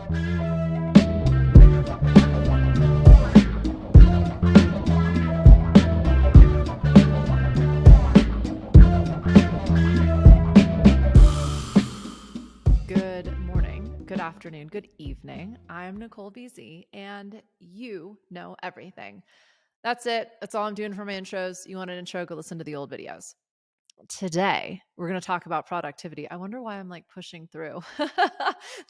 Good morning, good afternoon, good evening. I'm Nicole BZ, and you know everything. That's it. That's all I'm doing for my intros. You want an intro? Go listen to the old videos. Today, we're going to talk about productivity. I wonder why I'm like pushing through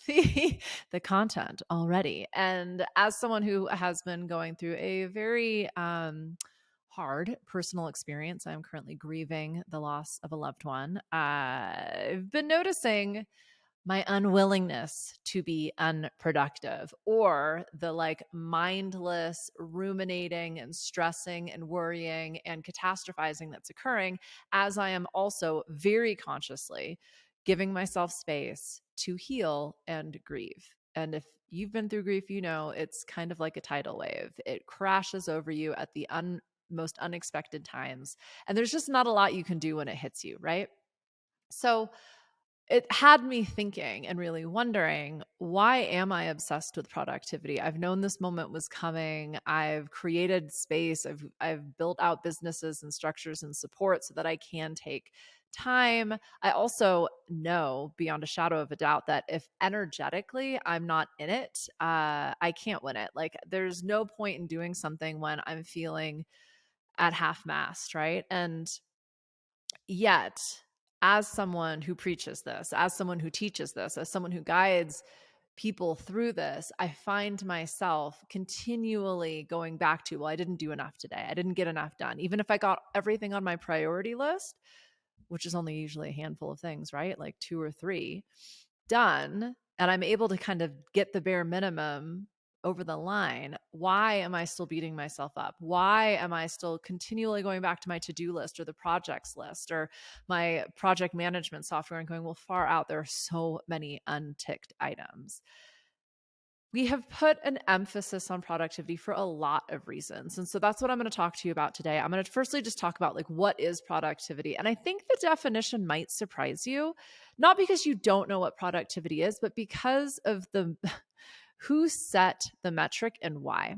the content already. And as someone who has been going through a very hard personal experience, I'm currently grieving the loss of a loved one. I've been noticing my unwillingness to be unproductive, or the like mindless ruminating and stressing and worrying and catastrophizing that's occurring, as I am also very consciously giving myself space to heal and grieve. And if you've been through grief, you know it's kind of like a tidal wave. It crashes over you at the most unexpected times. And there's just not a lot you can do when it hits you, right? So it had me thinking and really wondering, why am I obsessed with productivity? I've known this moment was coming. I've created space. I've built out businesses and structures and support so that I can take time. I also know beyond a shadow of a doubt that if energetically I'm not in it, I can't win it. Like there's no point in doing something when I'm feeling at half mast, right? And yet, as someone who preaches this, as someone who teaches this, as someone who guides people through this, I find myself continually going back to, well, I didn't do enough today. I didn't get enough done. Even if I got everything on my priority list, which is only usually a handful of things, right? Like 2 or 3 done, and I'm able to kind of get the bare minimum over the line, why am I still beating myself up? Why am I still continually going back to my to-do list or the projects list or my project management software and going, well, far out, there are so many unticked items. We have put an emphasis on productivity for a lot of reasons. And so that's what I'm going to talk to you about today. I'm going to firstly just talk about like, what is productivity? And I think the definition might surprise you, not because you don't know what productivity is, but because of the who set the metric and why.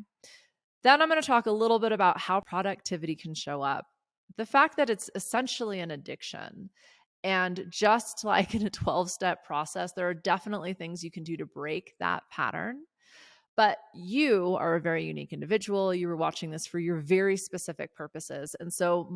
Then I'm going to talk a little bit about how productivity can show up. The fact that it's essentially an addiction. And just like in a 12-step process, there are definitely things you can do to break that pattern. But you are a very unique individual. You were watching this for your very specific purposes. And so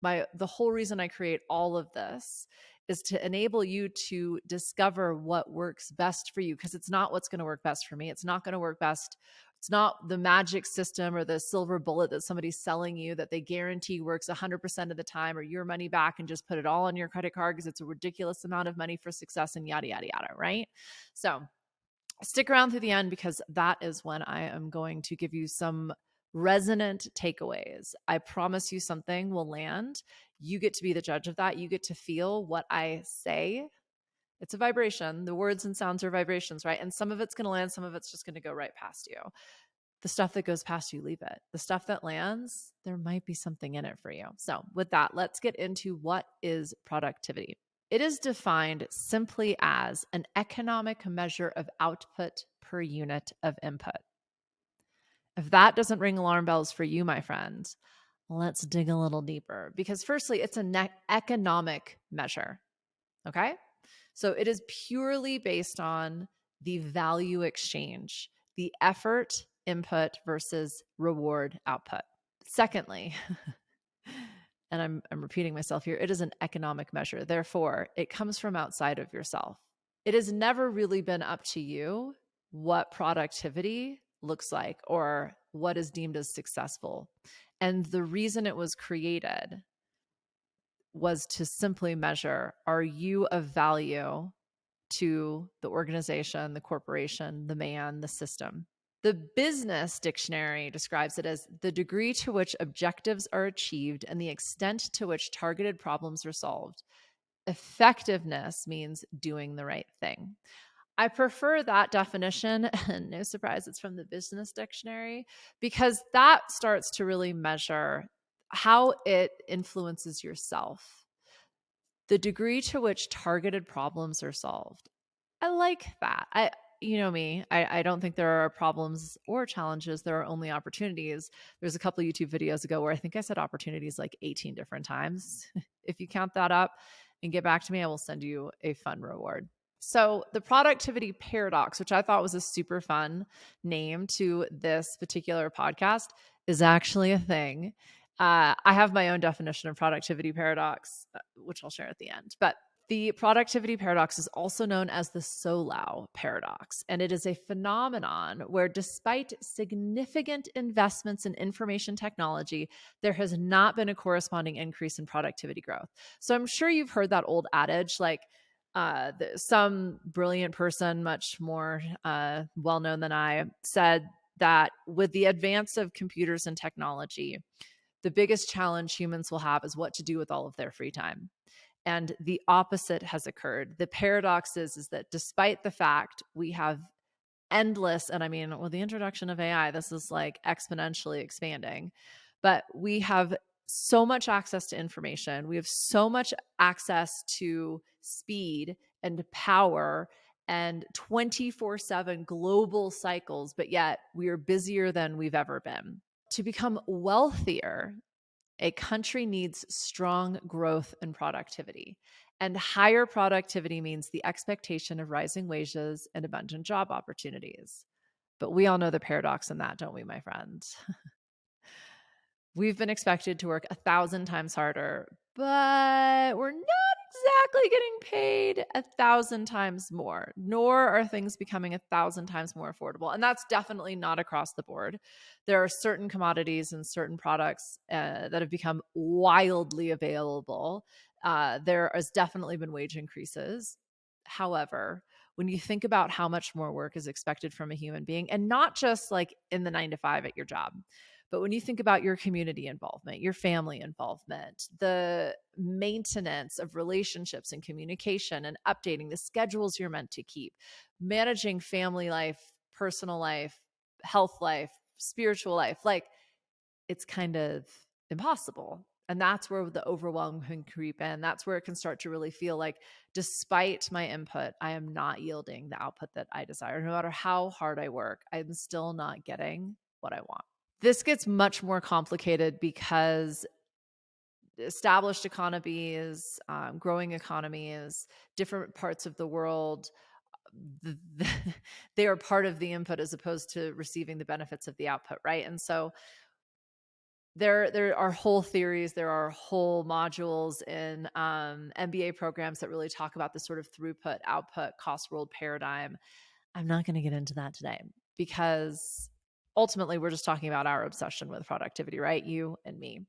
the whole reason I create all of this is to enable you to discover what works best for you, because it's not what's going to work best for me. It's not going to work best. It's not the magic system or the silver bullet that somebody's selling you that they guarantee works 100% of the time, or your money back and just put it all on your credit card because it's a ridiculous amount of money for success and yada, yada, yada, right? So stick around through the end, because that is when I am going to give you some resonant takeaways. I promise you something will land. You get to be the judge of that. You get to feel what I say. It's a vibration. The words and sounds are vibrations, right? And some of it's going to land, some of it's just going to go right past you. The stuff that goes past you, leave it. The stuff that lands, there might be something in it for you. So with that, let's get into what is productivity. It is defined simply as an economic measure of output per unit of input. If that doesn't ring alarm bells for you, my friend, let's dig a little deeper. Because firstly, it's an economic measure, okay? So it is purely based on the value exchange, the effort input versus reward output. Secondly, and I'm repeating myself here, it is an economic measure. Therefore, it comes from outside of yourself. It has never really been up to you what productivity looks like or what is deemed as successful. And the reason it was created was to simply measure, are you of value to the organization, the corporation, the man, the system? The business dictionary describes it as the degree to which objectives are achieved and the extent to which targeted problems are solved. Effectiveness means doing the right thing. I prefer that definition, and no surprise, it's from the business dictionary, because that starts to really measure how it influences yourself. The degree to which targeted problems are solved. I like that. you know me, I don't think there are problems or challenges. There are only opportunities. There's a couple of YouTube videos ago where I think I said opportunities like 18 different times. If you count that up and get back to me, I will send you a fun reward. So, the productivity paradox, which I thought was a super fun name to this particular podcast, is actually a thing. I have my own definition of productivity paradox, which I'll share at the end. But the productivity paradox is also known as the Solau paradox, and it is a phenomenon where, despite significant investments in information technology, there has not been a corresponding increase in productivity growth. So I'm sure you've heard that old adage, like, some brilliant person, much more well known than I, said that with the advance of computers and technology, the biggest challenge humans will have is what to do with all of their free time. And the opposite has occurred. The paradox is that despite the fact we have endless, and I mean, with the introduction of AI, this is like exponentially expanding, but we have so much access to information. We have so much access to speed and power and 24/7 global cycles, but yet we are busier than we've ever been. To become wealthier, a country needs strong growth and productivity. And higher productivity means the expectation of rising wages and abundant job opportunities. But we all know the paradox in that, don't we, my friends? We've been expected to work 1,000 times harder, but we're not exactly getting paid 1,000 times more, nor are things becoming 1,000 times more affordable. And that's definitely not across the board. There are certain commodities and certain products that have become wildly available. There has definitely been wage increases. However, when you think about how much more work is expected from a human being, and not just like in the 9 to 5 at your job, but when you think about your community involvement, your family involvement, the maintenance of relationships and communication and updating the schedules you're meant to keep, managing family life, personal life, health life, spiritual life, like it's kind of impossible. And that's where the overwhelm can creep in. That's where it can start to really feel like, despite my input, I am not yielding the output that I desire. No matter how hard I work, I'm still not getting what I want. This gets much more complicated because established economies, growing economies, different parts of the world, they are part of the input as opposed to receiving the benefits of the output, right? And so there are whole theories, there are whole modules in MBA programs that really talk about this sort of throughput, output, cost world paradigm. I'm not going to get into that today because ultimately we're just talking about our obsession with productivity, right? You and me.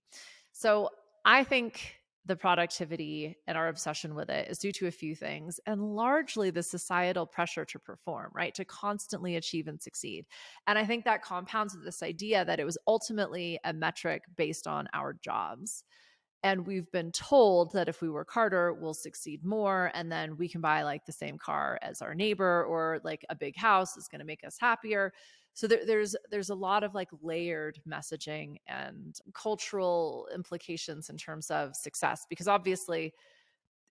So I think the productivity and our obsession with it is due to a few things, and largely the societal pressure to perform, right? To constantly achieve and succeed. And I think that compounds with this idea that it was ultimately a metric based on our jobs. And we've been told that if we work harder, we'll succeed more. And then we can buy like the same car as our neighbor, or like a big house is going to make us happier. So there's a lot of like layered messaging and cultural implications in terms of success. Because obviously,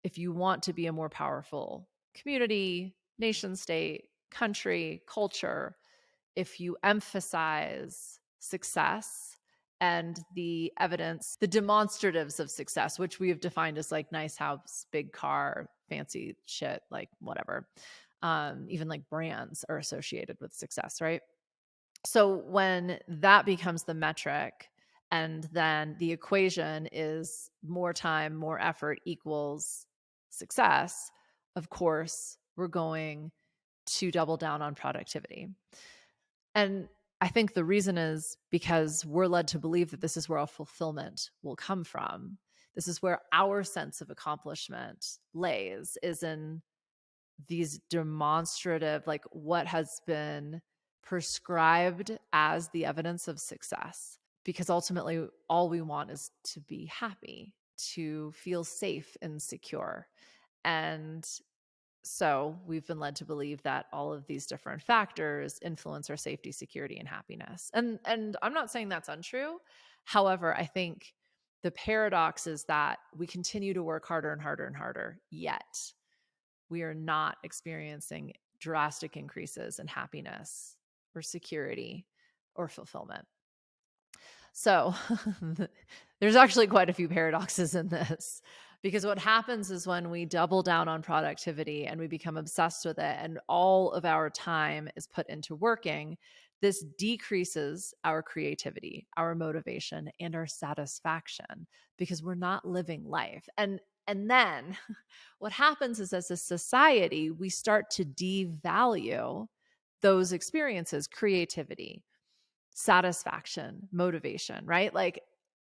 if you want to be a more powerful community, nation state, country, culture, if you emphasize success and the evidence, the demonstratives of success, which we have defined as like nice house, big car, fancy shit, like whatever. Even like brands are associated with success, right? So when that becomes the metric, and then the equation is more time, more effort equals success, of course, we're going to double down on productivity. And I think the reason is because we're led to believe that this is where our fulfillment will come from. This is where our sense of accomplishment lays, is in these demonstrative, like what has been prescribed as the evidence of success. Because ultimately, all we want is to be happy, to feel safe and secure. And so we've been led to believe that all of these different factors influence our safety, security, and happiness. And I'm not saying that's untrue. However, I think the paradox is that we continue to work harder and harder and harder, yet we are not experiencing drastic increases in happiness or security or fulfillment. So there's actually quite a few paradoxes in this, because what happens is when we double down on productivity and we become obsessed with it and all of our time is put into working, this decreases our creativity, our motivation, and our satisfaction, because we're not living life. And then what happens is, as a society, we start to devalue those experiences, creativity, satisfaction, motivation, right? Like,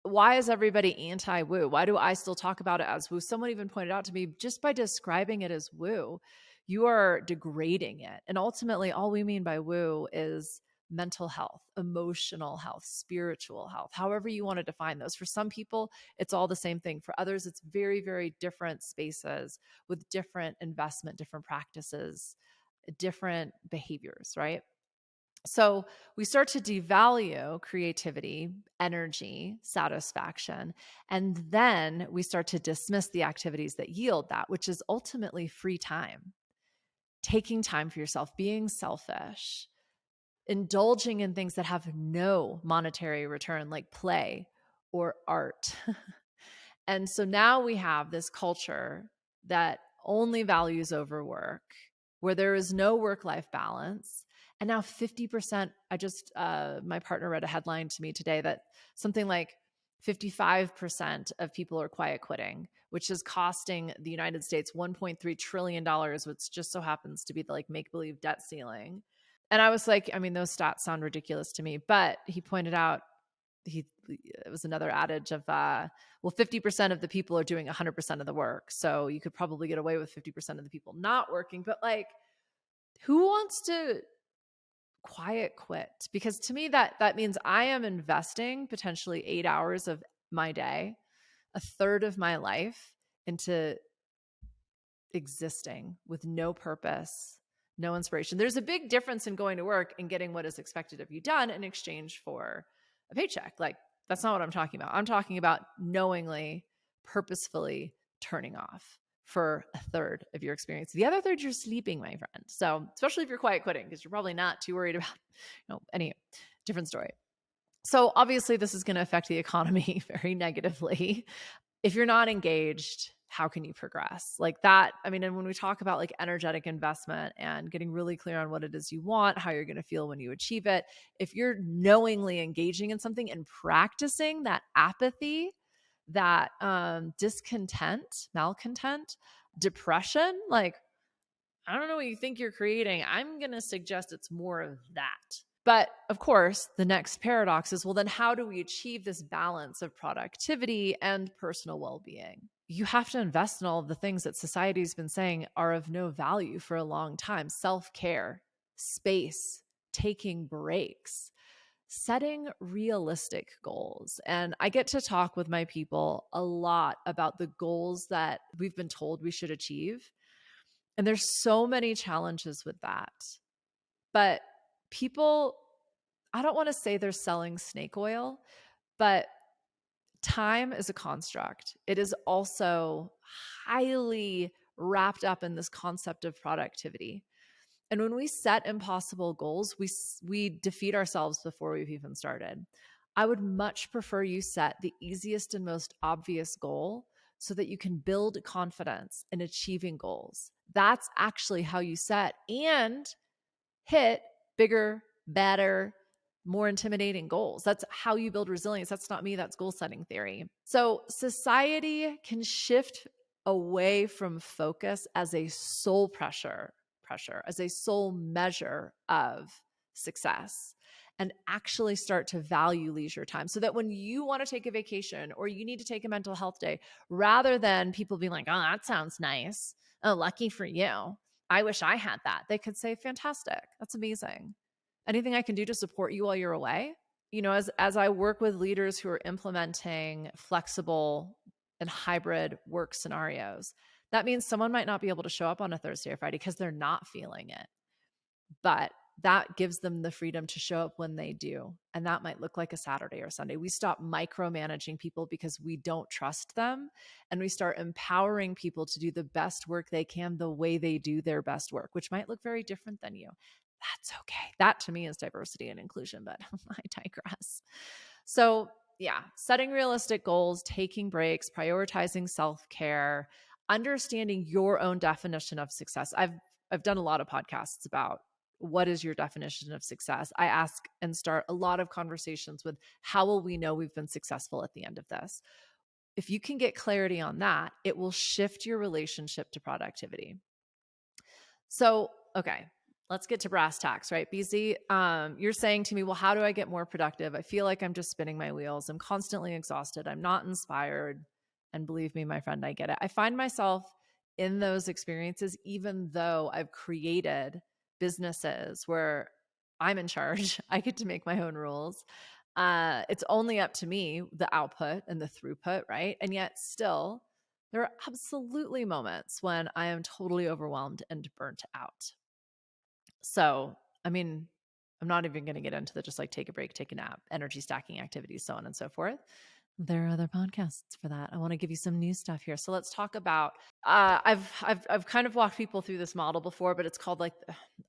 why is everybody anti-woo? Why do I still talk about it as woo? Someone even pointed out to me, just by describing it as woo, you are degrading it. And ultimately, all we mean by woo is mental health, emotional health, spiritual health, however you want to define those. For some people, it's all the same thing. For others, it's very, very different spaces with different investment, different practices, different behaviors, right? So we start to devalue creativity, energy, satisfaction, and then we start to dismiss the activities that yield that, which is ultimately free time, taking time for yourself, being selfish, indulging in things that have no monetary return, like play or art. And so now we have this culture that only values overwork, where there is no work-life balance. And now 50%, my partner read a headline to me today that something like 55% of people are quiet quitting, which is costing the United States $1.3 trillion, which just so happens to be the like make-believe debt ceiling. And I was like, I mean, those stats sound ridiculous to me, but he pointed out, it was another adage of, well, 50% of the people are doing 100% of the work. So you could probably get away with 50% of the people not working, but like, who wants to quiet quit? Because to me, that means I am investing potentially 8 hours of my day, a third of my life, into existing with no purpose, no inspiration. There's a big difference in going to work and getting what is expected of you done in exchange for a paycheck. Like, that's not what I'm talking about. I'm talking about knowingly, purposefully turning off for a third of your experience. The other third, you're sleeping, my friend. So especially if you're quiet quitting, because you're probably not too worried about, any different story. So obviously this is going to affect the economy very negatively. If you're not engaged, how can you progress? Like that, I mean, and when we talk about like energetic investment and getting really clear on what it is you want, how you're going to feel when you achieve it, if you're knowingly engaging in something and practicing that apathy, that discontent, malcontent, depression, like, I don't know what you think you're creating. I'm going to suggest it's more of that. But of course, the next paradox is, well, then how do we achieve this balance of productivity and personal well-being? You have to invest in all of the things that society's been saying are of no value for a long time: self-care, space, taking breaks, setting realistic goals. And I get to talk with my people a lot about the goals that we've been told we should achieve. And there's so many challenges with that. But people, I don't want to say they're selling snake oil, but time is a construct. It is also highly wrapped up in this concept of productivity. And when we set impossible goals, we defeat ourselves before we've even started. I would much prefer you set the easiest and most obvious goal so that you can build confidence in achieving goals. That's actually how you set and hit bigger, better, more intimidating goals. That's how you build resilience. That's not me, that's goal setting theory. So society can shift away from focus as a sole pressure, as a sole measure of success, and actually start to value leisure time, so that when you want to take a vacation or you need to take a mental health day, rather than people being like, oh, that sounds nice, oh, lucky for you, I wish I had that, they could say, fantastic, that's amazing. Anything I can do to support you while you're away? As I work with leaders who are implementing flexible and hybrid work scenarios, that means someone might not be able to show up on a Thursday or Friday because they're not feeling it. But that gives them the freedom to show up when they do. And that might look like a Saturday or Sunday. We stop micromanaging people because we don't trust them. And we start empowering people to do the best work they can the way they do their best work, which might look very different than you. That's okay. That to me is diversity and inclusion, but I digress. So, yeah, setting realistic goals, taking breaks, prioritizing self-care, understanding your own definition of success. I've done a lot of podcasts about what is your definition of success. I ask and start a lot of conversations with how will we know we've been successful at the end of this? If you can get clarity on that, it will shift your relationship to productivity. So, okay, let's get to brass tacks, right? BZ, you're saying to me, well, how do I get more productive? I feel like I'm just spinning my wheels. I'm constantly exhausted. I'm not inspired. And believe me, my friend, I get it. I find myself in those experiences, even though I've created businesses where I'm in charge. I get to make my own rules. It's only up to me, the output and the throughput, right? And yet still, there are absolutely moments when I am totally overwhelmed and burnt out. So, I mean, I'm not even going to get into the just like take a break, take a nap, energy stacking activities, so on and so forth. There are other podcasts for that. I want to give you some new stuff here. So let's talk about. I've kind of walked people through this model before, but it's called like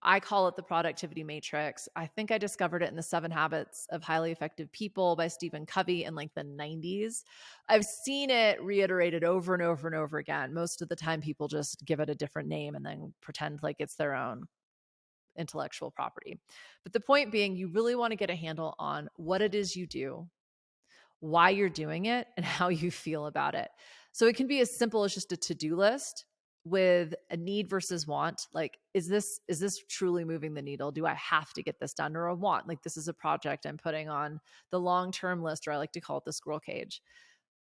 I call it the productivity matrix. I think I discovered it in the 7 Habits of Highly Effective People by Stephen Covey in like the 90s. I've seen it reiterated over and over and over again. Most of the time, people just give it a different name and then pretend like it's their own intellectual property. But the point being, you really want to get a handle on what it is you do, why you're doing it, and how you feel about it. So it can be as simple as just a to-do list with a need versus want. Like, is this truly moving the needle? Do I have to get this done? Or a want, like this is a project I'm putting on the long-term list, or I like to call it the squirrel cage.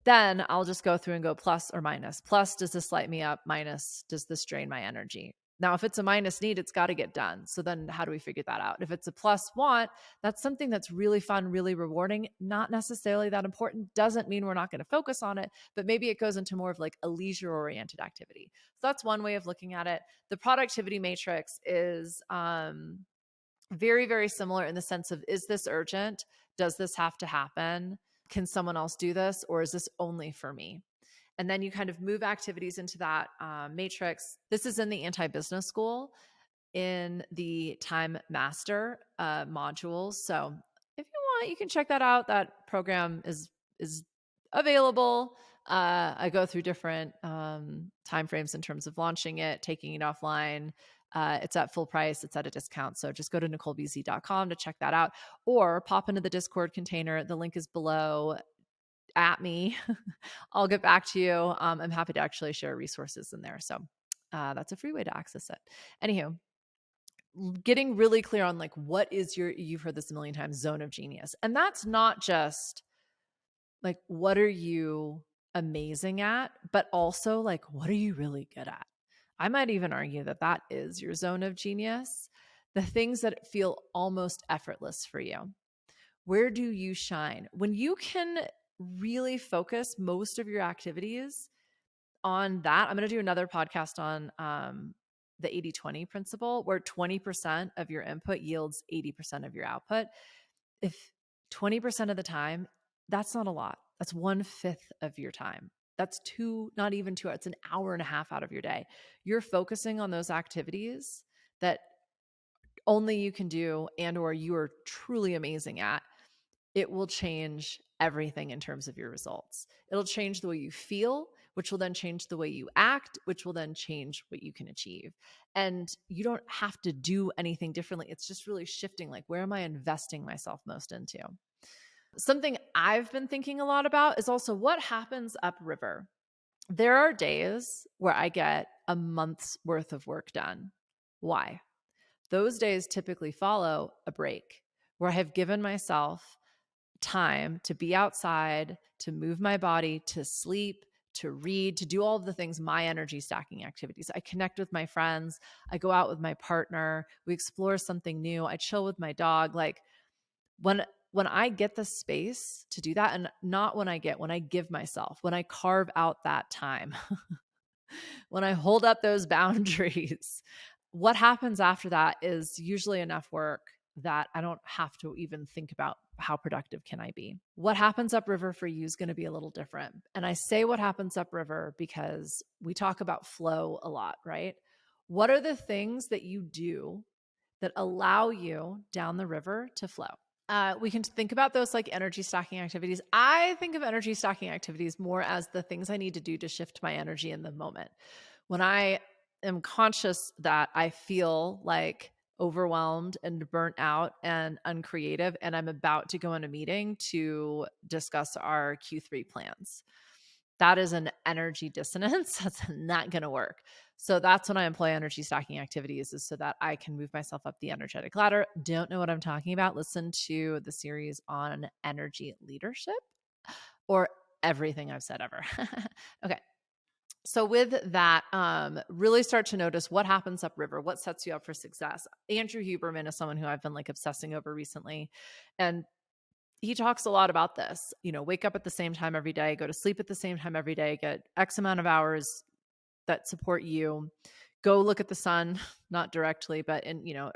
Then I'll just go through and go plus or minus. Plus, does this light me up? Minus, does this drain my energy? Now, if it's a minus need, it's got to get done. So then how do we figure that out? If it's a plus want, that's something that's really fun, really rewarding, not necessarily that important. Doesn't mean we're not going to focus on it, but maybe it goes into more of like a leisure oriented activity. So that's one way of looking at it. The productivity matrix is very, very similar in the sense of, is this urgent? Does this have to happen? Can someone else do this? Or is this only for me? And then you kind of move activities into that matrix. This is in the anti-business school in the Time Master modules. So if you want, you can check that out. That program is available. I go through different timeframes in terms of launching it, taking it offline. It's at full price. It's at a discount. So just go to NicoleBZ.com to check that out, or pop into the Discord container. The link is below. At me. I'll get back to you. I'm happy to actually share resources in there. So that's a free way to access it. Anywho, getting really clear on like, what is your, you've heard this a million times, zone of genius. And that's not just like, what are you amazing at, but also like, what are you really good at? I might even argue that that is your zone of genius. The things that feel almost effortless for you. Where do you shine? When you can really focus most of your activities on that. I'm going to do another podcast on the 80-20 principle, where 20% of your input yields 80% of your output. If 20% of the time, that's not a lot. That's 1/5 of your time. That's not even 2 hours. It's an hour and a half out of your day. You're focusing on those activities that only you can do and or you are truly amazing at. It will change everything in terms of your results. It'll change the way you feel, which will then change the way you act, which will then change what you can achieve. And you don't have to do anything differently. It's just really shifting, like, where am I investing myself most into? Something I've been thinking a lot about is also what happens upriver. There are days where I get a month's worth of work done. Why? Those days typically follow a break where I have given myself time to be outside, to move my body, to sleep, to read, to do all of the things, my energy stacking activities. I connect with my friends. I go out with my partner. We explore something new. I chill with my dog. Like when I get the space to do that, and not when I give myself, when I carve out that time, when I hold up those boundaries, What happens after that is usually enough work that I don't have to even think about how productive can I be. What happens upriver for you is going to be a little different. And I say what happens upriver because we talk about flow a lot, right? What are the things that you do that allow you down the river to flow? We can think about those like energy stacking activities. I think of energy stacking activities more as the things I need to do to shift my energy in the moment. When I am conscious that I feel like overwhelmed and burnt out and uncreative, and I'm about to go in a meeting to discuss our Q3 plans. That is an energy dissonance. That's not going to work. So that's when I employ energy stacking activities, is so that I can move myself up the energetic ladder. Don't know what I'm talking about? Listen to the series on energy leadership, or everything I've said ever. Okay. So with that, really start to notice what happens upriver, what sets you up for success. Andrew Huberman is someone who I've been like obsessing over recently. And he talks a lot about this, wake up at the same time every day, go to sleep at the same time every day, get X amount of hours that support you, go look at the sun, not directly, but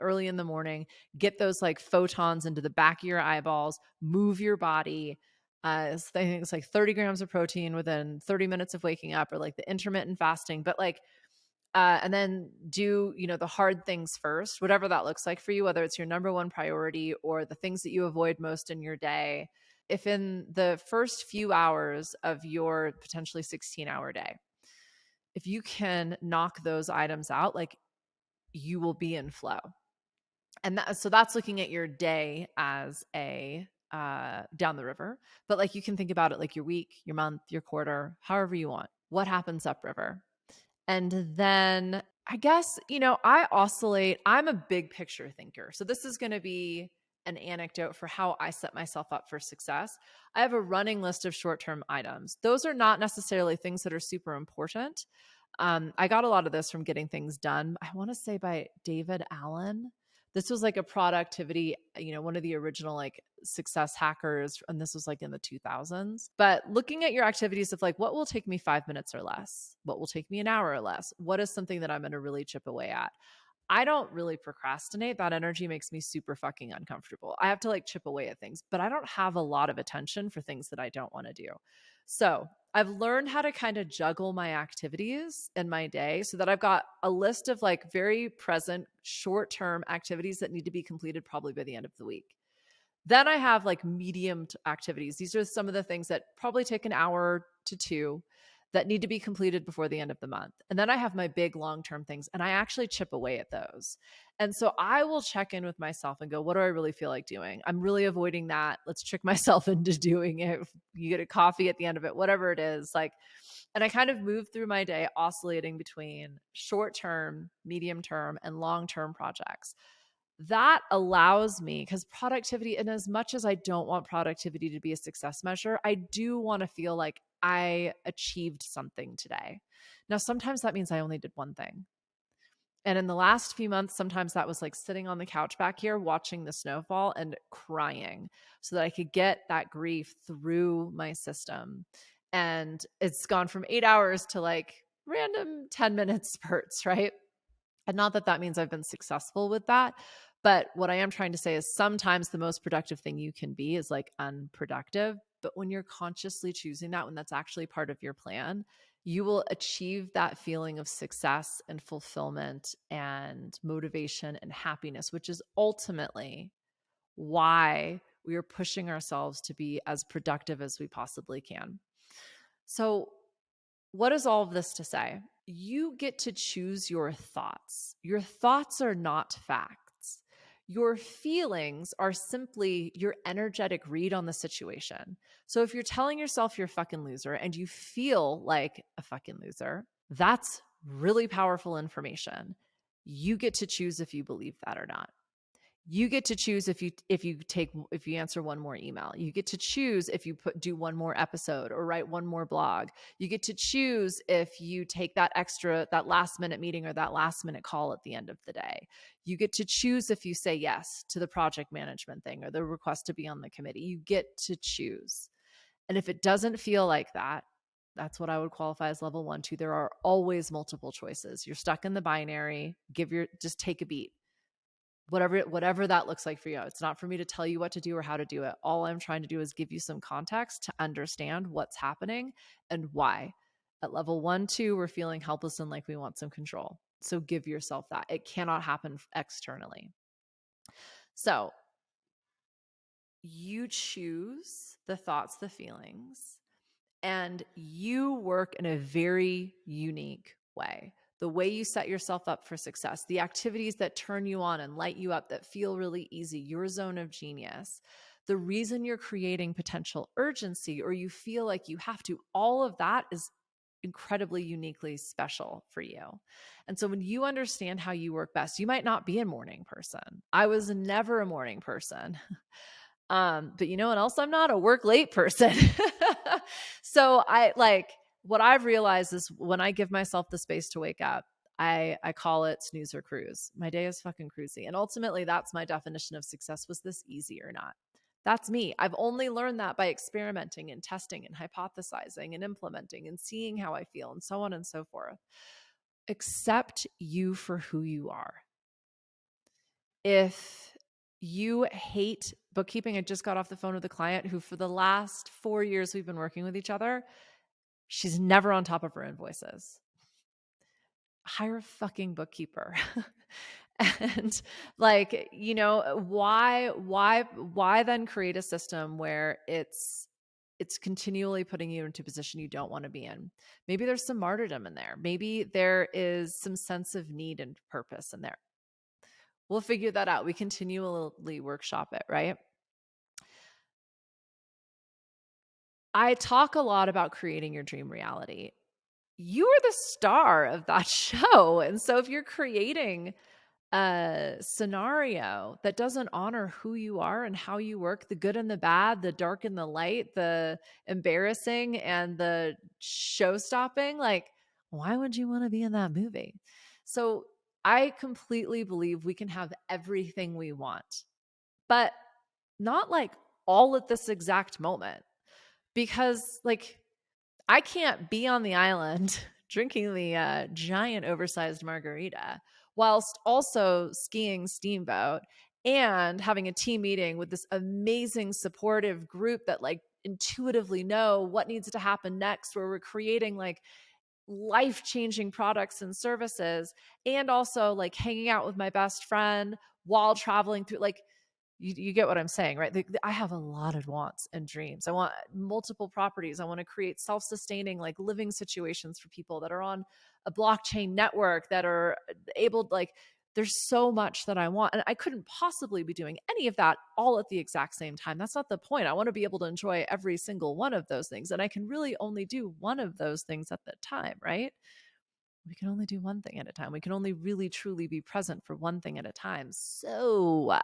early in the morning, get those like photons into the back of your eyeballs, move your body. I think it's like 30 grams of protein within 30 minutes of waking up, or like the intermittent fasting, but like, and then do, the hard things first, whatever that looks like for you, whether it's your number one priority or the things that you avoid most in your day. If in the first few hours of your potentially 16-hour day, if you can knock those items out, like, you will be in flow. And so that's looking at your day as a down the river, but like you can think about it like your week, your month, your quarter, however you want. What happens upriver? And then I guess, I oscillate. I'm a big picture thinker. So this is going to be an anecdote for how I set myself up for success. I have a running list of short-term items. Those are not necessarily things that are super important. I got a lot of this from Getting Things Done, I want to say by David Allen. This was like a productivity, one of the original like success hackers. And this was like in the 2000s. But looking at your activities of like, what will take me 5 minutes or less? What will take me an hour or less? What is something that I'm going to really chip away at? I don't really procrastinate. That energy makes me super fucking uncomfortable. I have to like chip away at things, but I don't have a lot of attention for things that I don't want to do. So I've learned how to kind of juggle my activities in my day so that I've got a list of like very present short-term activities that need to be completed probably by the end of the week. Then I have like medium activities. These are some of the things that probably take an hour to two that need to be completed before the end of the month. And then I have my big long-term things, and I actually chip away at those. And so I will check in with myself and go, what do I really feel like doing? I'm really avoiding that. Let's trick myself into doing it. You get a coffee at the end of it, whatever it is. Like, and I kind of move through my day oscillating between short-term, medium-term, and long-term projects. That allows me, because productivity, and as much as I don't want productivity to be a success measure, I do want to feel like I achieved something today. Now, sometimes that means I only did one thing. And in the last few months, sometimes that was like sitting on the couch back here, watching the snowfall and crying so that I could get that grief through my system. And it's gone from 8 hours to like random 10-minute spurts, right? And not that that means I've been successful with that. But what I am trying to say is sometimes the most productive thing you can be is like unproductive. But when you're consciously choosing that, when that's actually part of your plan, you will achieve that feeling of success and fulfillment and motivation and happiness, which is ultimately why we are pushing ourselves to be as productive as we possibly can. So, what is all of this to say? You get to choose your thoughts. Your thoughts are not facts. Your feelings are simply your energetic read on the situation. So if you're telling yourself you're a fucking loser and you feel like a fucking loser, that's really powerful information. You get to choose if you believe that or not. You get to choose if you answer one more email. You get to choose if you do one more episode or write one more blog. You get to choose if you take that last minute meeting or that last minute call at the end of the day. You get to choose if you say yes to the project management thing or the request to be on the committee. You get to choose. And if it doesn't feel like that, That's what I would qualify as level 1, 2. There are always multiple choices. You're stuck in the binary. Just take a beat. Whatever that looks like for you. It's not for me to tell you what to do or how to do it. All I'm trying to do is give you some context to understand what's happening and why. At level 1, 2, we're feeling helpless and like we want some control. So give yourself that. It cannot happen externally. So you choose the thoughts, the feelings, and you work in a very unique way. The way you set yourself up for success, the activities that turn you on and light you up that feel really easy, your zone of genius, the reason you're creating potential urgency or you feel like you have to, all of that is incredibly uniquely special for you. And so when you understand how you work best, you might not be a morning person. I was never a morning person. But you know what else? I'm not a work late person. So what I've realized is when I give myself the space to wake up, I call it snooze or cruise. My day is fucking cruisy. And ultimately that's my definition of success. Was this easy or not? That's me. I've only learned that by experimenting and testing and hypothesizing and implementing and seeing how I feel and so on and so forth. Accept you for who you are. If you hate bookkeeping, I just got off the phone with a client who for the last 4 years we've been working with each other, she's never on top of her invoices. Hire a fucking bookkeeper. And why then create a system where it's continually putting you into a position you don't want to be in? Maybe there's some martyrdom in there. Maybe there is some sense of need and purpose in there. We'll figure that out. We continually workshop it, right? I talk a lot about creating your dream reality. You are the star of that show. And so if you're creating a scenario that doesn't honor who you are and how you work, the good and the bad, the dark and the light, the embarrassing and the show stopping, why would you want to be in that movie? So I completely believe we can have everything we want, but not all at this exact moment, because I can't be on the island drinking the giant oversized margarita whilst also skiing Steamboat and having a team meeting with this amazing supportive group that intuitively know what needs to happen next, where we're creating life-changing products and services, and also hanging out with my best friend while traveling through you get what I'm saying, right? I have a lot of wants and dreams. I want multiple properties. I want to create self-sustaining living situations for people that are on a blockchain network, that are able there's so much that I want, and I couldn't possibly be doing any of that all at the exact same time. That's not the point. I want to be able to enjoy every single one of those things, and I can really only do one of those things at the time, right? We can only do one thing at a time. We can only really truly be present for one thing at a time. So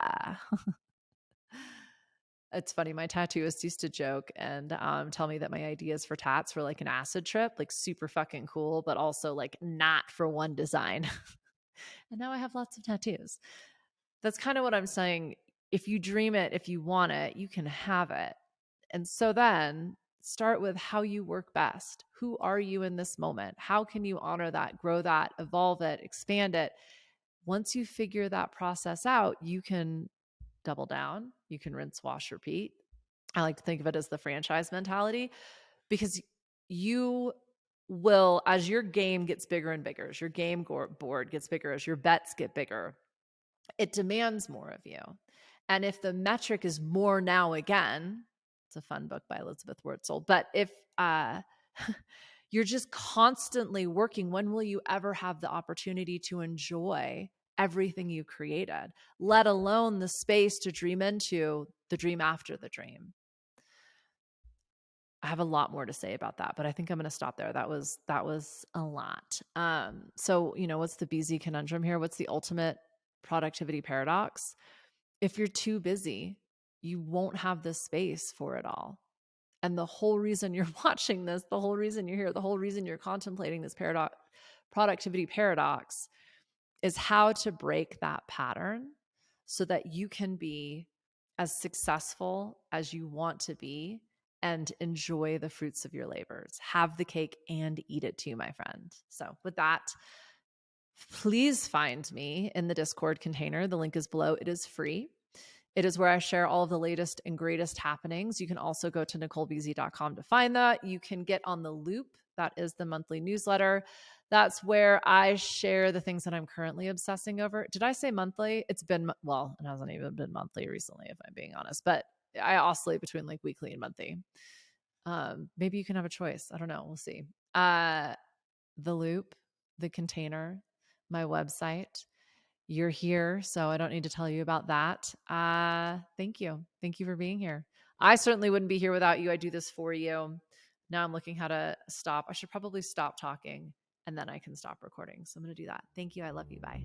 it's funny, my tattooist used to joke and tell me that my ideas for tats were like an acid trip, super fucking cool, but also not for one design. And now I have lots of tattoos. That's kind of what I'm saying. If you dream it, if you want it, you can have it. And so then start with how you work best. Who are you in this moment? How can you honor that, grow that, evolve it, expand it? Once you figure that process out, you can double down. You can rinse, wash, repeat. I like to think of it as the franchise mentality, because you will, as your game gets bigger and bigger, as your game board gets bigger, as your bets get bigger, it demands more of you. And if the metric is more now again, it's a fun book by Elizabeth Wurtzel, but if you're just constantly working, when will you ever have the opportunity to enjoy everything you created, let alone the space to dream into the dream after the dream? I have a lot more to say about that, but I think I'm going to stop there. That was a lot. So, what's the BZ conundrum here? What's the ultimate productivity paradox? If you're too busy, you won't have the space for it all. And the whole reason you're watching this, the whole reason you're here, the whole reason you're contemplating this productivity paradox is how to break that pattern so that you can be as successful as you want to be and enjoy the fruits of your labors. Have the cake and eat it too, my friend. So with that, please find me in the Discord container. The link is below. It is free. It is where I share all of the latest and greatest happenings. You can also go to NicoleBZ.com to find that. You can get on the Loop. That is the monthly newsletter. That's where I share the things that I'm currently obsessing over. Did I say monthly? It's been, well, it hasn't even been monthly recently, if I'm being honest, but I oscillate between like weekly and monthly. Maybe you can have a choice. I don't know. We'll see. The Loop, the container, my website. You're here, so I don't need to tell you about that. Thank you. Thank you for being here. I certainly wouldn't be here without you. I do this for you. Now I'm looking how to stop. I should probably stop talking and then I can stop recording. So I'm going to do that. Thank you. I love you. Bye.